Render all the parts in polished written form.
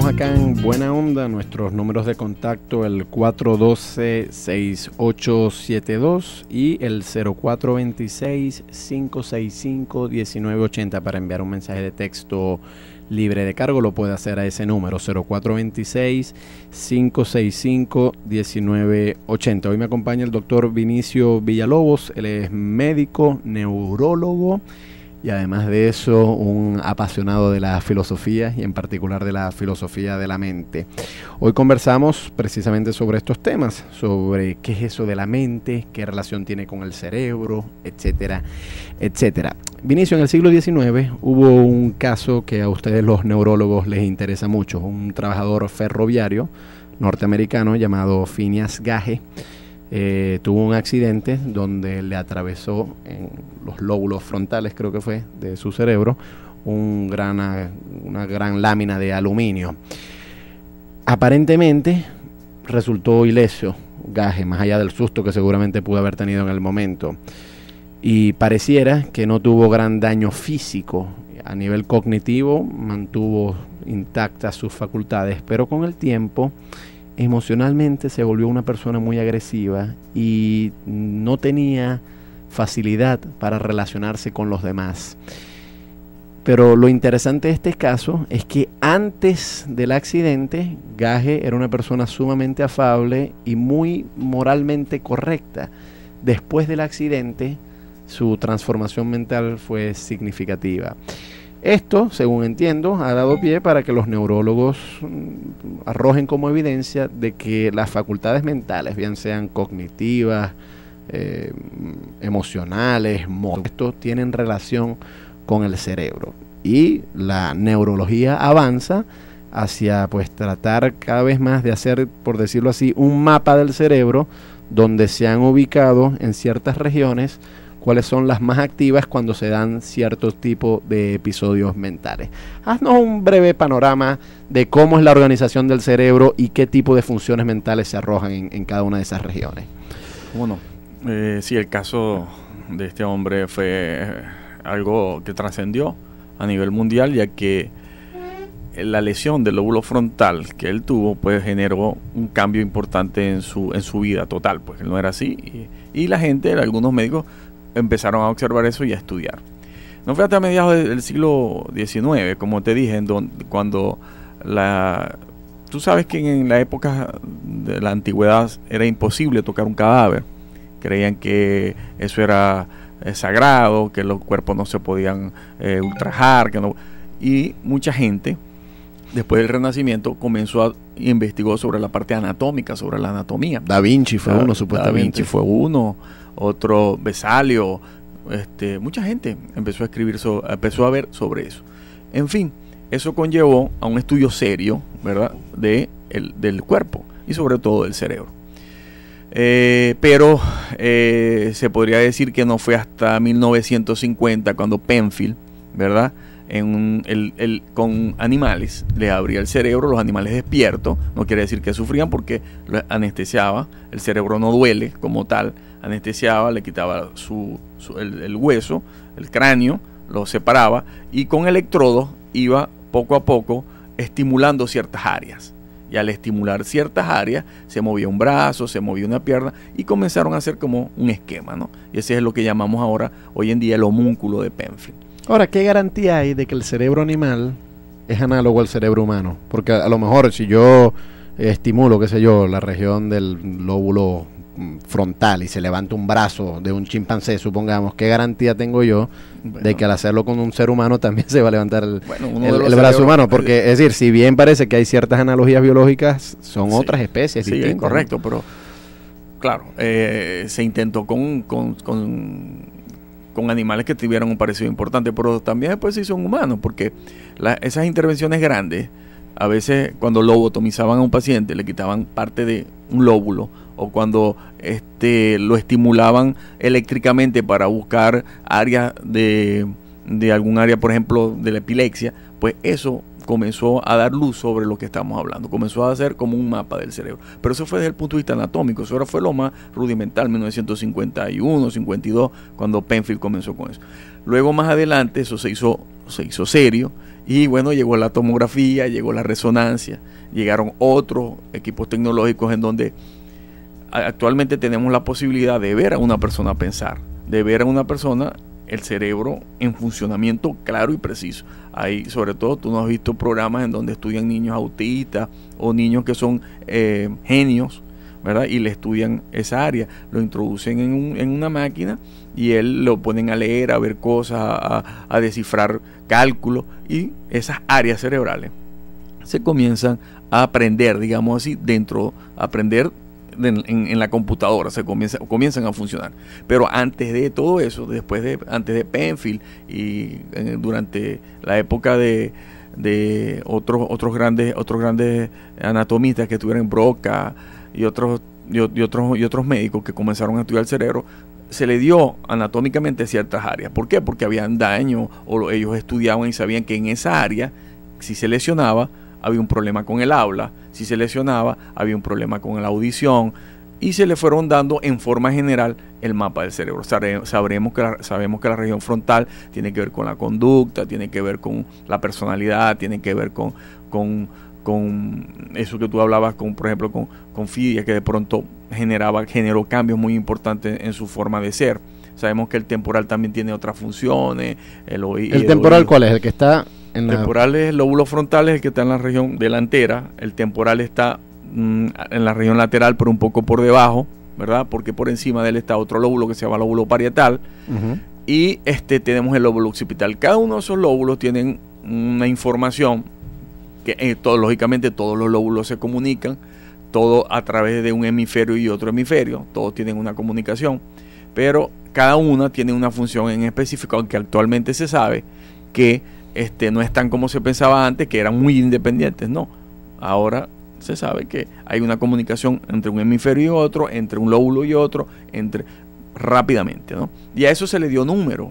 Estamos acá en Buena Onda, nuestros números de contacto el 412-6872 y el 0426-565-1980 para enviar un mensaje de texto libre de cargo. Lo puede hacer a ese número 0426-565-1980. Hoy me acompaña el doctor Vinicio Villalobos. Él es médico, neurólogo y además de eso un apasionado de la filosofía y en particular de la filosofía de la mente. Hoy conversamos precisamente sobre estos temas, sobre qué es eso de la mente, qué relación tiene con el cerebro, etcétera, etcétera. Vinicio, en el siglo XIX hubo un caso que a ustedes los neurólogos les interesa mucho, un trabajador ferroviario norteamericano llamado Phineas Gage. Tuvo un accidente donde le atravesó en los lóbulos frontales, creo que fue, de su cerebro, una gran lámina de aluminio. Aparentemente resultó ileso Gage, más allá del susto que seguramente pudo haber tenido en el momento. Y pareciera que no tuvo gran daño físico. A nivel cognitivo mantuvo intactas sus facultades, pero con el tiempo emocionalmente se volvió una persona muy agresiva y no tenía facilidad para relacionarse con los demás. Pero lo interesante de este caso es que antes del accidente, Gage era una persona sumamente afable y muy moralmente correcta. Después del accidente, su transformación mental fue significativa. Esto, según entiendo, ha dado pie para que los neurólogos arrojen como evidencia de que las facultades mentales, bien sean cognitivas, emocionales, esto tienen relación con el cerebro. Y la neurología avanza hacia tratar cada vez más de hacer, por decirlo así, un mapa del cerebro donde se han ubicado en ciertas regiones cuáles son las más activas cuando se dan ciertos tipos de episodios mentales. Haznos un breve panorama de cómo es la organización del cerebro y qué tipo de funciones mentales se arrojan en cada una de esas regiones. Bueno, sí, el caso de este hombre fue algo que trascendió a nivel mundial, ya que la lesión del lóbulo frontal que él tuvo pues generó un cambio importante en su vida total, pues él no era así y la gente, algunos médicos empezaron a observar eso y a estudiar. No fue hasta mediados del siglo XIX, como te dije, cuando tú sabes que en la época de la antigüedad era imposible tocar un cadáver. Creían que eso era sagrado, que los cuerpos no se podían ultrajar, y mucha gente después del Renacimiento investigó sobre la parte anatómica, sobre la anatomía. Da Vinci fue uno, supuestamente. Da Vinci fue uno, otro Vesalio, mucha gente empezó a escribir, empezó a ver sobre eso. En fin, eso conllevó a un estudio serio, ¿verdad?, del cuerpo y sobre todo del cerebro. Pero se podría decir que no fue hasta 1950 cuando Penfield, ¿verdad?, con animales le abría el cerebro, los animales despiertos, no quiere decir que sufrían porque lo anestesiaba, el cerebro no duele como tal, anestesiaba, le quitaba el hueso, el cráneo, lo separaba y con electrodos iba poco a poco estimulando ciertas áreas. Y al estimular ciertas áreas se movía un brazo, se movía una pierna y comenzaron a hacer como un esquema, ¿no? Y ese es lo que llamamos hoy en día el homúnculo de Penfield. Ahora, ¿qué garantía hay de que el cerebro animal es análogo al cerebro humano? Porque a lo mejor si yo estimulo, qué sé yo, la región del lóbulo frontal y se levanta un brazo de un chimpancé, supongamos, ¿qué garantía tengo yo de que al hacerlo con un ser humano también se va a levantar el brazo humano? Porque, es decir, si bien parece que hay ciertas analogías biológicas, son otras especies distintas. Sí, correcto, ¿no? Pero claro, se intentó con animales que tuvieran un parecido importante, pero también después se hizo en humanos, porque esas intervenciones grandes, a veces cuando lobotomizaban a un paciente, le quitaban parte de un lóbulo, o cuando lo estimulaban eléctricamente para buscar áreas de algún área, por ejemplo, de la epilepsia, pues eso comenzó a dar luz sobre lo que estamos hablando, comenzó a hacer como un mapa del cerebro, pero eso fue desde el punto de vista anatómico, eso ahora fue lo más rudimental, 1951, 52, cuando Penfield comenzó con eso. Luego más adelante eso se hizo se hizo serio, y bueno, llegó la tomografía, llegó la resonancia, llegaron otros equipos tecnológicos en donde actualmente tenemos la posibilidad de ver a una persona pensar, de ver a una persona el cerebro en funcionamiento claro y preciso. Hay, sobre todo, tú no has visto programas en donde estudian niños autistas o niños que son genios, ¿verdad? Y le estudian esa área, lo introducen en una máquina y él lo ponen a leer, a ver cosas, a descifrar cálculos, y esas áreas cerebrales se comienzan a aprender, digamos así, aprender en la computadora, comienzan a funcionar. Pero antes de todo eso, antes de Penfield y durante la época de otros grandes anatomistas que estuvieron en Broca y otros médicos que comenzaron a estudiar el cerebro, se le dio anatómicamente ciertas áreas. ¿Por qué? Porque habían daño, o ellos estudiaban y sabían que en esa área, si se lesionaba, había un problema con el habla, si se lesionaba, había un problema con la audición, y se le fueron dando en forma general el mapa del cerebro. Sabemos que la región frontal tiene que ver con la conducta, tiene que ver con la personalidad, tiene que ver con eso que tú hablabas, por ejemplo, con Fidia, que de pronto generó cambios muy importantes en su forma de ser. Sabemos que el temporal también tiene otras funciones. ¿El temporal cuál es? El que está en la... temporal es el lóbulo frontal, es el que está en la región delantera. El temporal está en la región lateral, pero un poco por debajo, ¿verdad? Porque por encima de él está otro lóbulo que se llama lóbulo parietal. Uh-huh. Y tenemos el lóbulo occipital. Cada uno de esos lóbulos tienen una información que lógicamente todos los lóbulos se comunican, todo a través de un hemisferio y otro hemisferio, todos tienen una comunicación, pero cada una tiene una función en específico, aunque actualmente se sabe que no están como se pensaba antes, que eran muy independientes. No, ahora se sabe que hay una comunicación entre un hemisferio y otro, entre un lóbulo y otro, rápidamente, ¿no? Y a eso se le dio número.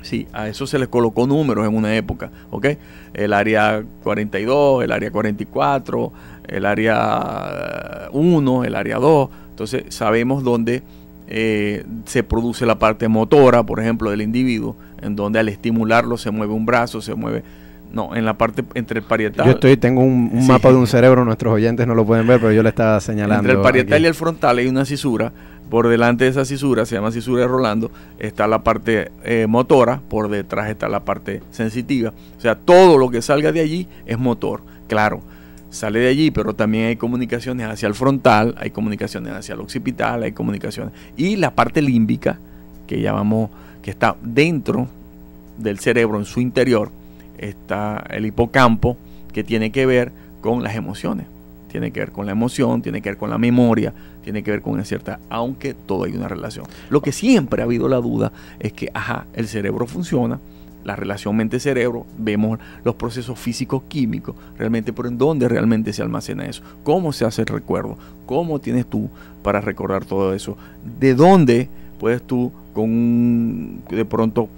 Sí, a eso se les colocó números en una época, ¿ok? El área 42, el área 44, el área 1, el área 2. Entonces sabemos dónde se produce la parte motora, por ejemplo, del individuo, en donde al estimularlo se mueve un brazo, en la parte entre el parietal. Tengo un mapa de un cerebro, nuestros oyentes no lo pueden ver, pero yo le estaba señalando. Entre el parietal aquí y el frontal hay una cisura. Por delante de esa cisura, se llama cisura de Rolando, está la parte motora, por detrás está la parte sensitiva. O sea, todo lo que salga de allí es motor. Claro, sale de allí, pero también hay comunicaciones hacia el frontal, hay comunicaciones hacia el occipital, hay comunicaciones. Y la parte límbica, que llamamos, que está dentro del cerebro, en su interior, está el hipocampo, que tiene que ver con las emociones. Tiene que ver con la emoción, tiene que ver con la memoria, tiene que ver con aunque todo hay una relación. Lo que siempre ha habido la duda es que, el cerebro funciona, la relación mente-cerebro, vemos los procesos físicos químicos, realmente, pero ¿en dónde realmente se almacena eso? ¿Cómo se hace el recuerdo? ¿Cómo tienes tú para recordar todo eso? ¿De dónde puedes tú de pronto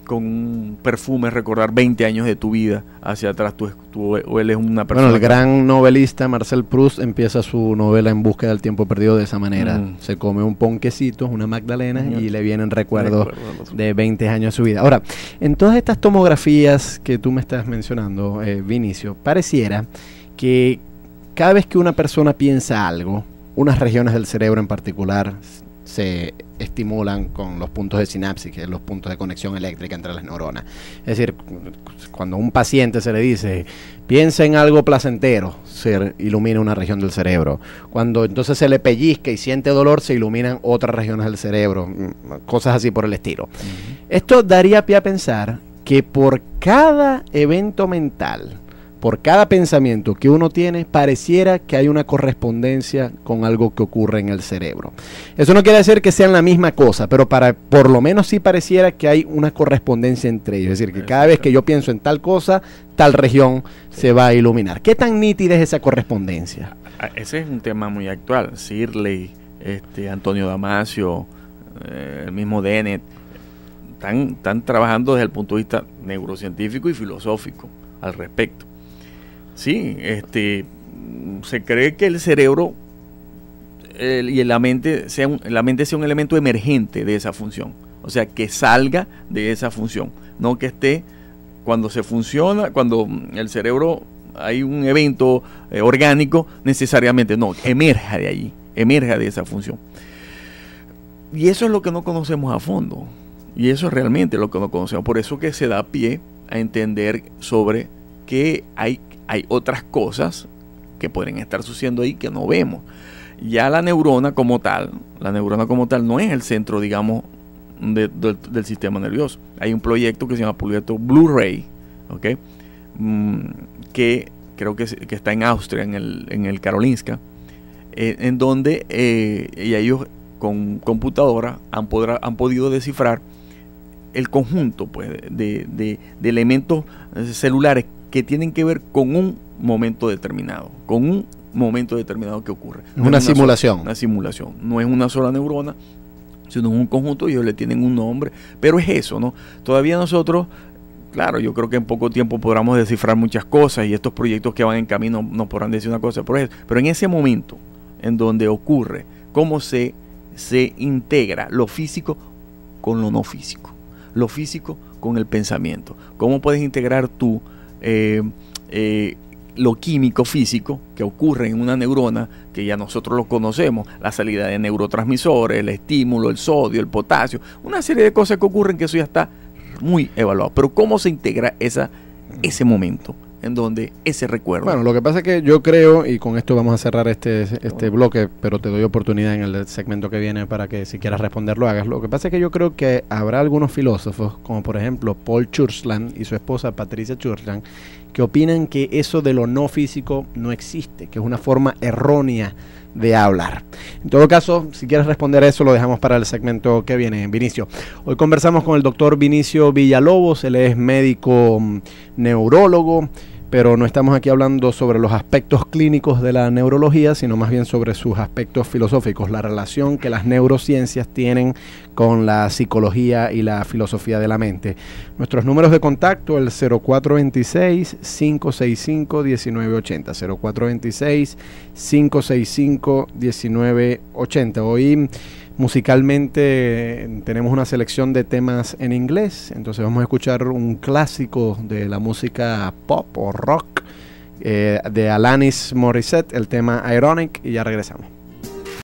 con un perfume recordar 20 años de tu vida hacia atrás? O él es una persona... Bueno, el gran novelista Marcel Proust empieza su novela En búsqueda del tiempo perdido de esa manera. Se come un ponquecito, una magdalena, y le vienen recuerdos de 20 años de su vida. Ahora, en todas estas tomografías que tú me estás mencionando, Vinicio, pareciera que cada vez que una persona piensa algo, unas regiones del cerebro en particular se estimulan con los puntos de sinapsis, que es los puntos de conexión eléctrica entre las neuronas. Es decir, cuando a un paciente se le dice, piensa en algo placentero, se ilumina una región del cerebro. Cuando entonces se le pellizca y siente dolor, se iluminan otras regiones del cerebro, cosas así por el estilo. Uh-huh. Esto daría pie a pensar que por cada evento mental, por cada pensamiento que uno tiene, pareciera que hay una correspondencia con algo que ocurre en el cerebro. Eso no quiere decir que sean la misma cosa, pero por lo menos sí pareciera que hay una correspondencia entre ellos. Es decir, que cada vez que yo pienso en tal cosa, tal región se va a iluminar. ¿Qué tan nítida es esa correspondencia? Ese es un tema muy actual. Searle, Antonio Damasio, el mismo Dennett, están trabajando desde el punto de vista neurocientífico y filosófico al respecto. Sí, se cree que el cerebro y la mente sea un elemento emergente de esa función, o sea, que salga de esa función, no que esté cuando se funciona, cuando el cerebro hay un evento orgánico, necesariamente no, emerja de allí, emerja de esa función. Y eso es lo que no conocemos a fondo. Y eso es realmente lo que no conocemos. Por eso que se da pie a entender sobre que hay otras cosas que pueden estar sucediendo ahí que no vemos. Ya la neurona como tal no es el centro, digamos, del sistema nervioso. Hay un proyecto que se llama proyecto Blu-ray, ¿okay? Que creo que está en Austria, en el Karolinska, en donde y ellos con computadora han podido descifrar el conjunto, pues, de elementos celulares que tienen que ver con un momento determinado, que ocurre. No una simulación. Una simulación. No es una sola neurona, sino un conjunto, y ellos le tienen un nombre. Pero es eso, ¿no? Todavía nosotros, claro, yo creo que en poco tiempo podamos descifrar muchas cosas, y estos proyectos que van en camino nos podrán decir una cosa, pero en ese momento en donde ocurre, cómo se integra lo físico con lo no físico, lo físico con el pensamiento. ¿Cómo puedes integrar tú lo químico físico que ocurre en una neurona, que ya nosotros lo conocemos, la salida de neurotransmisores, el estímulo, el sodio, el potasio, una serie de cosas que ocurren, que eso ya está muy evaluado? Pero ¿cómo se integra ese momento en donde ese recuerdo? Bueno, lo que pasa es que yo creo, y con esto vamos a cerrar este bloque, pero te doy oportunidad en el segmento que viene para que, si quieras responder, lo hagas. Lo que pasa es que yo creo que habrá algunos filósofos, como por ejemplo Paul Churchland y su esposa Patricia Churchland, que opinan que eso de lo no físico no existe, que es una forma errónea de hablar. En todo caso, si quieres responder a eso, lo dejamos para el segmento que viene, Vinicio. Hoy conversamos con el doctor Vinicio Villalobos. Él es médico neurólogo, pero no estamos aquí hablando sobre los aspectos clínicos de la neurología, sino más bien sobre sus aspectos filosóficos, la relación que las neurociencias tienen con la psicología y la filosofía de la mente. Nuestros números de contacto, el 0426-565-1980, 0426-565-1980. Hoy musicalmente tenemos una selección de temas en inglés, entonces vamos a escuchar un clásico de la música pop o rock de Alanis Morissette, el tema Ironic, y ya regresamos.